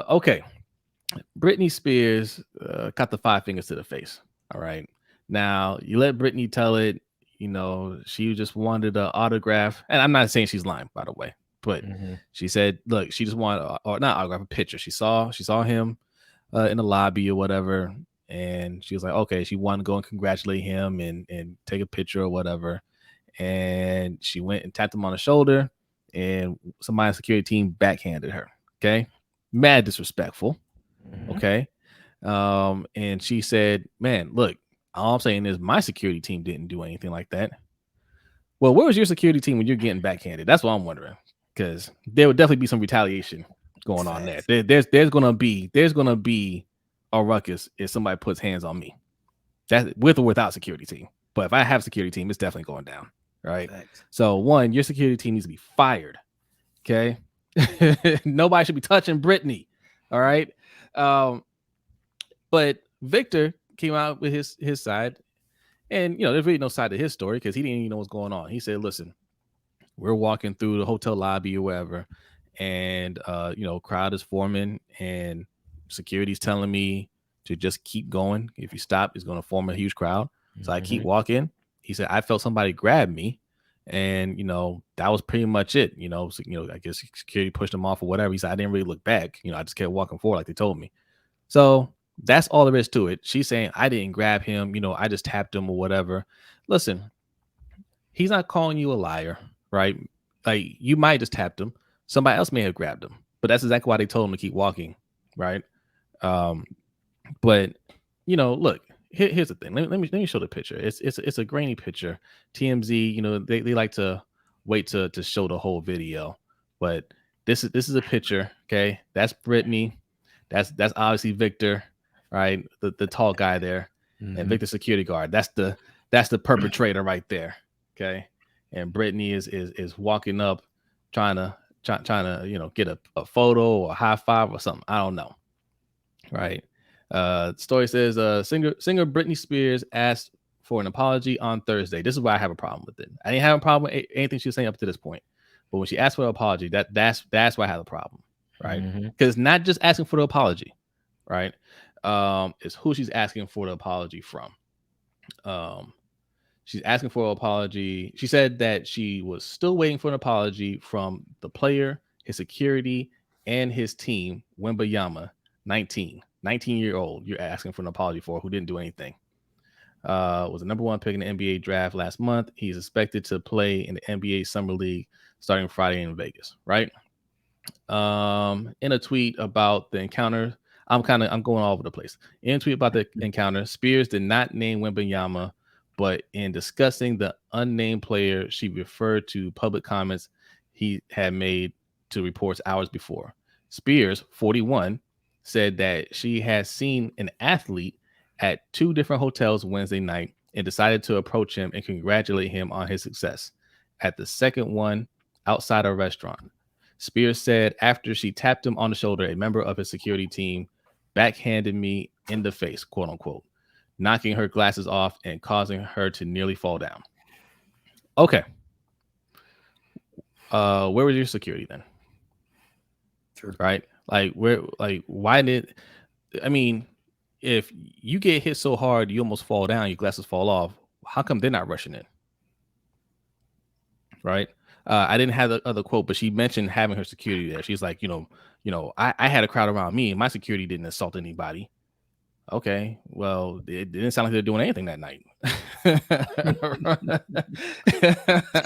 Okay. Britney Spears got the 5 fingers to the face. All right. Now you let Britney tell it. She just wanted an autograph, and I'm not saying she's lying, by the way, but she said, "Look, she just wanted, or not autograph, a picture. She saw him in the lobby or whatever, and she was like, okay, she wanted to go and congratulate him and take a picture or whatever, and she went and tapped him on the shoulder, and somebody on the security team backhanded her. Okay, mad disrespectful. Okay. And she said, man, look, all I'm saying is my security team didn't do anything like that. Well, where was your security team when you're getting backhanded? That's what I'm wondering, because there would definitely be some retaliation going on there. There's gonna be a ruckus if somebody puts hands on me. That with or without security team. But if I have security team, it's definitely going down. Right. Facts. So one, your security team needs to be fired. Okay. Nobody should be touching Brittney. All right. But Victor came out with his side, and there's really no side to his story because he didn't even know what's going on. He said, listen, we're walking through the hotel lobby or wherever, and crowd is forming, and security's telling me to just keep going. If you stop, it's going to form a huge crowd. So I keep walking. He said, I felt somebody grab me, and that was pretty much it. I guess security pushed him off or whatever. He said, I didn't really look back. I just kept walking forward like they told me. So that's all there is to it. She's saying, I didn't grab him. I just tapped him or whatever. Listen, he's not calling you a liar, right? Like, you might just tapped him. Somebody else may have grabbed him, but that's exactly why they told him to keep walking, right? But look, here's the thing. Let me show the picture. It's a grainy picture. TMZ, they like to wait to show the whole video, but this is a picture. Okay, that's Brittney. That's obviously Victor, right? The tall guy there, and Victor security guard. That's the perpetrator right there. Okay, and Brittney is walking up, trying to get a photo or a high five or something. I don't know, right? Story says singer Britney Spears asked for an apology on Thursday. This is why I have a problem with it. I didn't have a problem with anything she was saying up to this point, but when she asked for an apology, that's why I have a problem, right? Because not just asking for the apology, right? It's who she's asking for the apology from. She's asking for an apology. She said that she was still waiting for an apology from the player, his security, and his team, Wembanyama, 19-year-old. You're asking for an apology for, who didn't do anything. Was the number 1 pick in the NBA draft last month. He's expected to play in the NBA Summer League starting Friday in Vegas, right? In a tweet about the encounter, I'm going all over the place. In a tweet about the encounter, Spears did not name Wembanyama, but in discussing the unnamed player, she referred to public comments he had made to reports hours before. Spears, 41, said that she had seen an athlete at 2 different hotels Wednesday night and decided to approach him and congratulate him on his success. At the second one, outside a restaurant, Spears said after she tapped him on the shoulder, a member of his security team backhanded me in the face, quote unquote, knocking her glasses off and causing her to nearly fall down. Okay. Where was your security then? Sure. Right? Why did, if you get hit so hard, you almost fall down, your glasses fall off, how come they're not rushing in? Right? I didn't have the other quote, but she mentioned having her security there. She's like, I had a crowd around me and my security didn't assault anybody. Okay, well, it didn't sound like they're doing anything that night.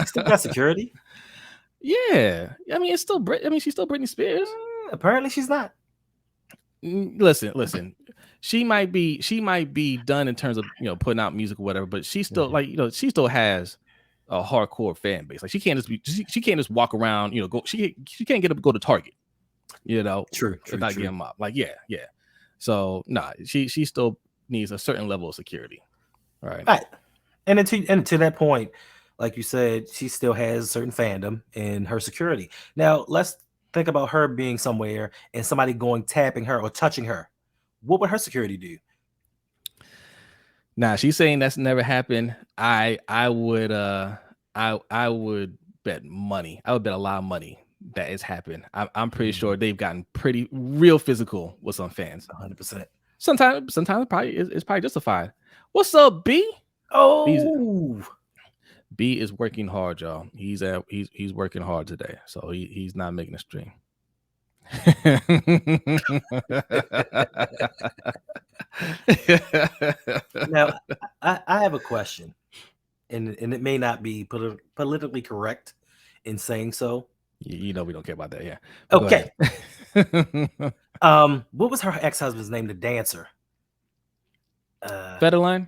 Still got security? Yeah, it's still she's still Britney Spears. Apparently, she's not. Listen. She might be done in terms of putting out music or whatever, but she still she still has a hardcore fan base. Like she can't just walk around. She can't get up and go to Target. True. Without getting them up. Like yeah. So she still needs a certain level of security, right? And to that point, like you said, she still has a certain fandom in her security. Now let's think about her being somewhere and somebody tapping her or touching her. What would her security do? Nah, she's saying that's never happened. I would bet money. I would bet a lot of money that has happened. I'm pretty sure they've gotten pretty real physical with some fans. 100%. Sometimes it's probably justified. What's up, B? Oh, B is working hard, y'all. He's working hard today, so he's not making a stream. now I have a question, and it may not be politically correct in saying so. You know we don't care about that, yeah. Okay. What was her ex-husband's name? The dancer. Federline.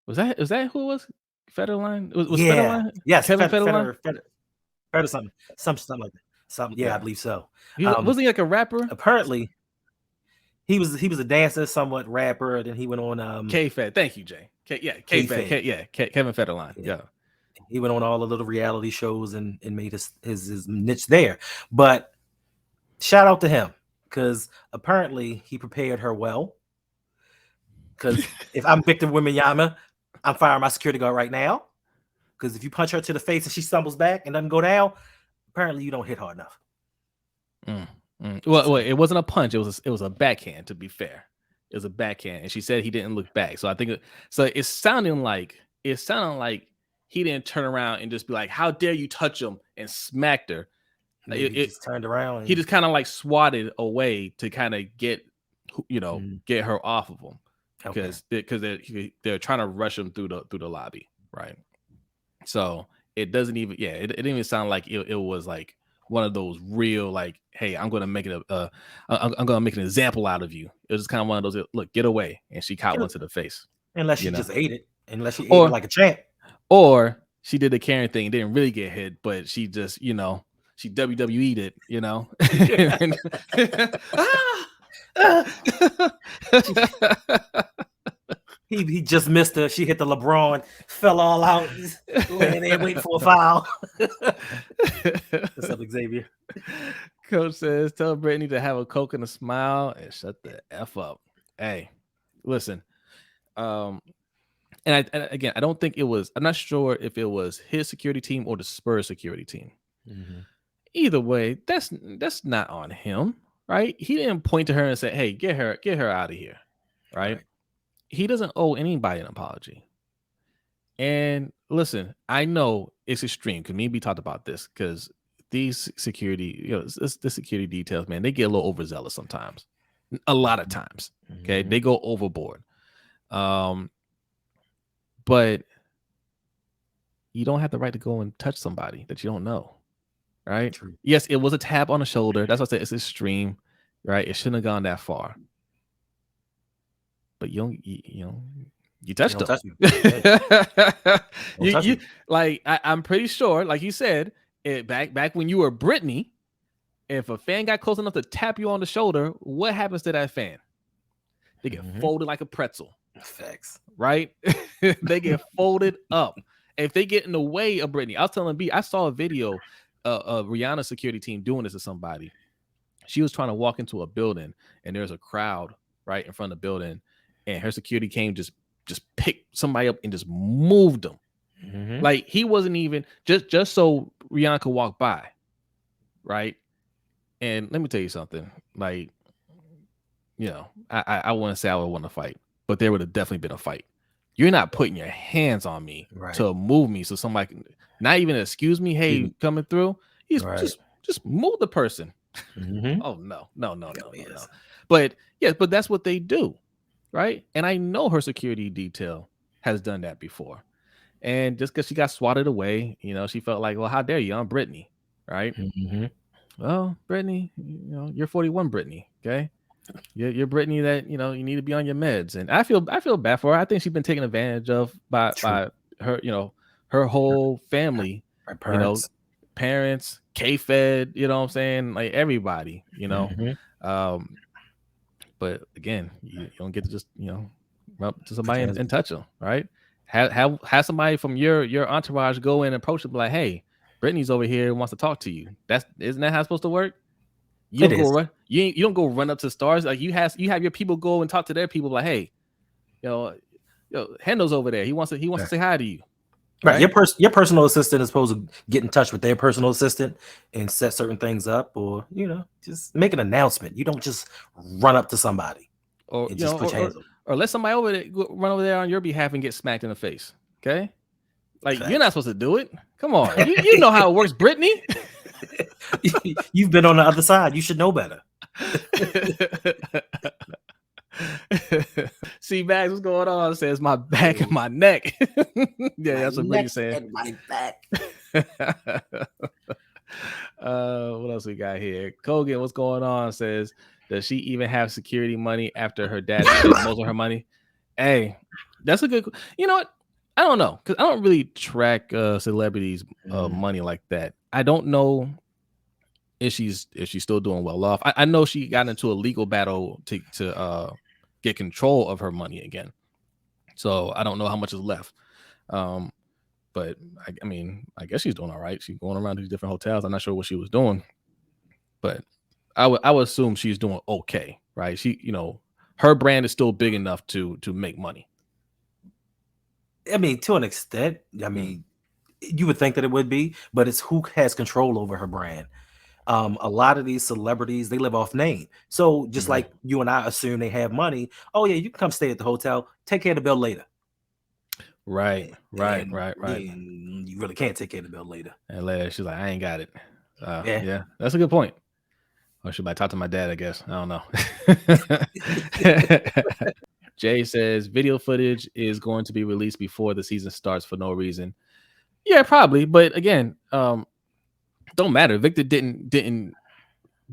Was that who it was? Federline? Was Federline? Yes, Kevin Federline? Federline. Something like that. Something. Yeah, I believe so. Wasn't he like a rapper? Apparently, he was a dancer, somewhat rapper. Then he went on K-Fed. Thank you, Jay. K-Fed. Kevin Federline. Yeah. He went on all the little reality shows and made his niche there. But shout out to him, because apparently he prepared her well. Because if I'm Victor Wembanyama, I'm firing my security guard right now. Because if you punch her to the face and she stumbles back and doesn't go down, apparently you don't hit hard enough. Well, it wasn't a punch. It was a backhand. To be fair, it was a backhand, and she said he didn't look back. So I think it sounded like he didn't turn around and just be like, "How dare you touch him?" and smacked her. He just turned around. He just kind of like swatted away to kind of get her off of him, because they're trying to rush him through the lobby, right? So it doesn't even it didn't even sound like it was like one of those real like, hey, I'm gonna make it I'm gonna make an example out of you. It was just kind of one of those, look, get away, and she caught one to the face. Unless she just ate it. Unless she ate it like a champ. Or she did the Karen thing and didn't really get hit, but she just, she WWE'd it, He just missed her. She hit the LeBron, fell all out, laying there waiting for a foul. What's up, Xavier? Coach says, tell Brittney to have a Coke and a smile and shut the F up. Hey, listen. And again, I don't think it was, I'm not sure if it was his security team or the Spurs security team. Mm-hmm. Either way, that's not on him, right? He didn't point to her and say, hey, get her out of here, right? He doesn't owe anybody an apology. And listen, I know it's extreme, because me and B talked about this, because these security, the security details, man, they get a little overzealous sometimes. A lot of times, okay? Mm-hmm. They go overboard. But you don't have the right to go and touch somebody that you don't know, right? True. Yes, it was a tap on the shoulder. That's what I said. It's extreme, right? It shouldn't have gone that far. But you touched him. I'm pretty sure, like you said, back when you were Brittney, if a fan got close enough to tap you on the shoulder, what happens to that fan? They get folded like a pretzel. Facts. Right? They get folded up. If they get in the way of Brittney, I was telling B, I saw a video of Rihanna's security team doing this to somebody. She was trying to walk into a building, and there's a crowd right in front of the building, and her security came just picked somebody up and just moved them. Mm-hmm. Like he wasn't even just so Rihanna could walk by, right? And let me tell you something. Like, I wouldn't say I would want to fight, but there would have definitely been a fight. You're not putting your hands on me to move me, so somebody can not even excuse me. Hey, coming through. He's just move the person. Mm-hmm. Oh no. But that's what they do, right? And I know her security detail has done that before, and just because she got swatted away, she felt like, well, how dare you? I'm Brittney, right? Mm-hmm. Well, Brittney, you're 41, Brittney. Okay. You're Brittney that you need to be on your meds, and I feel bad for her. I think she's been taken advantage of by her, her whole family, parents, K-Fed, what I'm saying, like everybody, Mm-hmm. But again, you don't get to just run up to somebody and touch them, right? Have somebody from your entourage go in and approach them, like, hey, Brittney's over here and wants to talk to you. Isn't that how it's supposed to work? You don't go run up to stars. Like you have your people go and talk to their people, like, hey, Hendo's over there. He wants to say hi to you. Right. right? Your personal assistant is supposed to get in touch with their personal assistant and set certain things up, or just make an announcement. You don't just run up to somebody Or and just put your hands on or let somebody over there run over there on your behalf and get smacked in the face. Okay, like you're not facts. supposed to do it. Come on, you know how it works, Brittany. You've been on the other side. You should know better. See, Max, what's going on? It says my back and my neck. Yeah, that's what Brittany's saying. And my back. What else we got here? Kogan, what's going on? Says, does she even have security money after her dad spent most of her money? Hey, that's a good. You know what? I don't know, because I don't really track celebrities' money like that. I don't know if she's still doing well off. I know she got into a legal battle to get control of her money again. So I don't know how much is left. But I mean, I guess she's doing all right. She's going around to these different hotels. I'm not sure what she was doing, but I would assume she's doing okay, right? She, her brand is still big enough to make money. I mean, to an extent. I mean, you would think that it would be, but it's who has control over her brand. A lot of these celebrities, they live off name. So just like you and I assume they have money, oh yeah, you can come stay at the hotel, take care of the bill later. Right. And you really can't take care of the bill later. And later she's like, I ain't got it. Yeah, that's a good point. Or should I talk to my dad? I guess I don't know. Jay says video footage is going to be released before the season starts for no reason. Yeah, probably. But again, don't matter. Victor didn't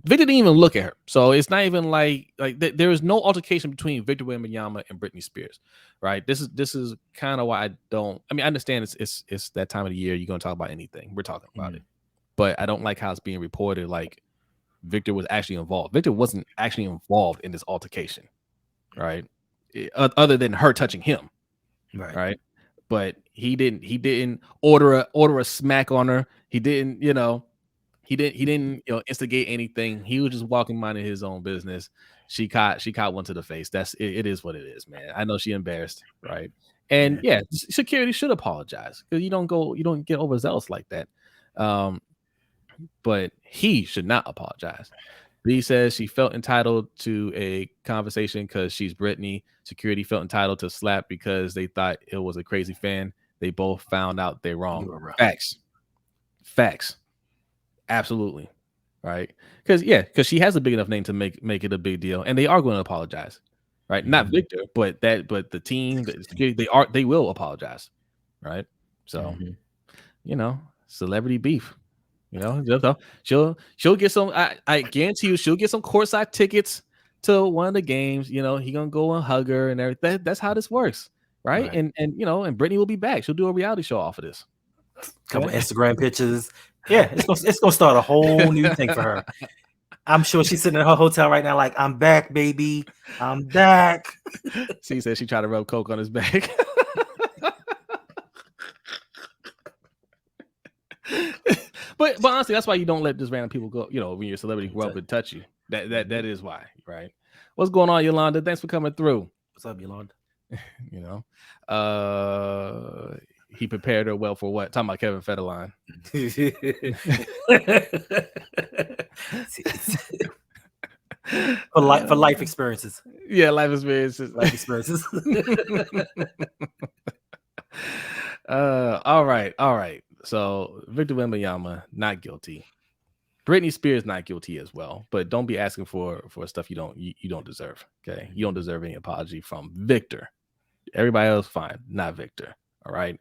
even look at her, so it's not even like there is no altercation between Victor Wembanyama and Britney Spears, right? This is kind of why I don't. I mean, I understand it's that time of the year. You're gonna talk about anything. We're talking about it, but I don't like how it's being reported like Victor was actually involved. Victor wasn't actually involved in this altercation, right? Other than her touching him, right? But he didn't order a smack on her. He didn't, he didn't instigate anything. He was just walking minding his own business. She caught one to the face. That's it. It is what it is, man. I know she embarrassed, right? And yeah, security should apologize because you don't get overzealous like that. But he should not apologize. B says she felt entitled to a conversation because she's Brittany. Security felt entitled to slap because they thought it was a crazy fan. They both found out they're wrong. Facts. Absolutely. Right. Because she has a big enough name to make it a big deal. And they are going to apologize. Right. Not Victor, but the team, they will apologize. Right. So, celebrity beef. She'll get some. I guarantee you, she'll get some courtside tickets to one of the games. He gonna go and hug her and everything. That's how this works, right? And Brittany will be back. She'll do a reality show off of this. Couple Instagram pictures. Yeah, it's gonna start a whole new thing for her. I'm sure she's sitting in her hotel right now, like, I'm back, baby. I'm back. She said she tried to rub coke on his back. But honestly, that's why you don't let just random people go. When your celebrity go up and touch you, that is why, right? What's going on, Yolanda? Thanks for coming through. What's up, Yolanda? He prepared her well for what? Talking about Kevin Federline. for life experiences. Yeah, life experiences. All right. So Victor Wembanyama not guilty. Britney Spears not guilty as well. But don't be asking for stuff you don't deserve. Okay, you don't deserve any apology from Victor. Everybody else fine, not Victor. All right.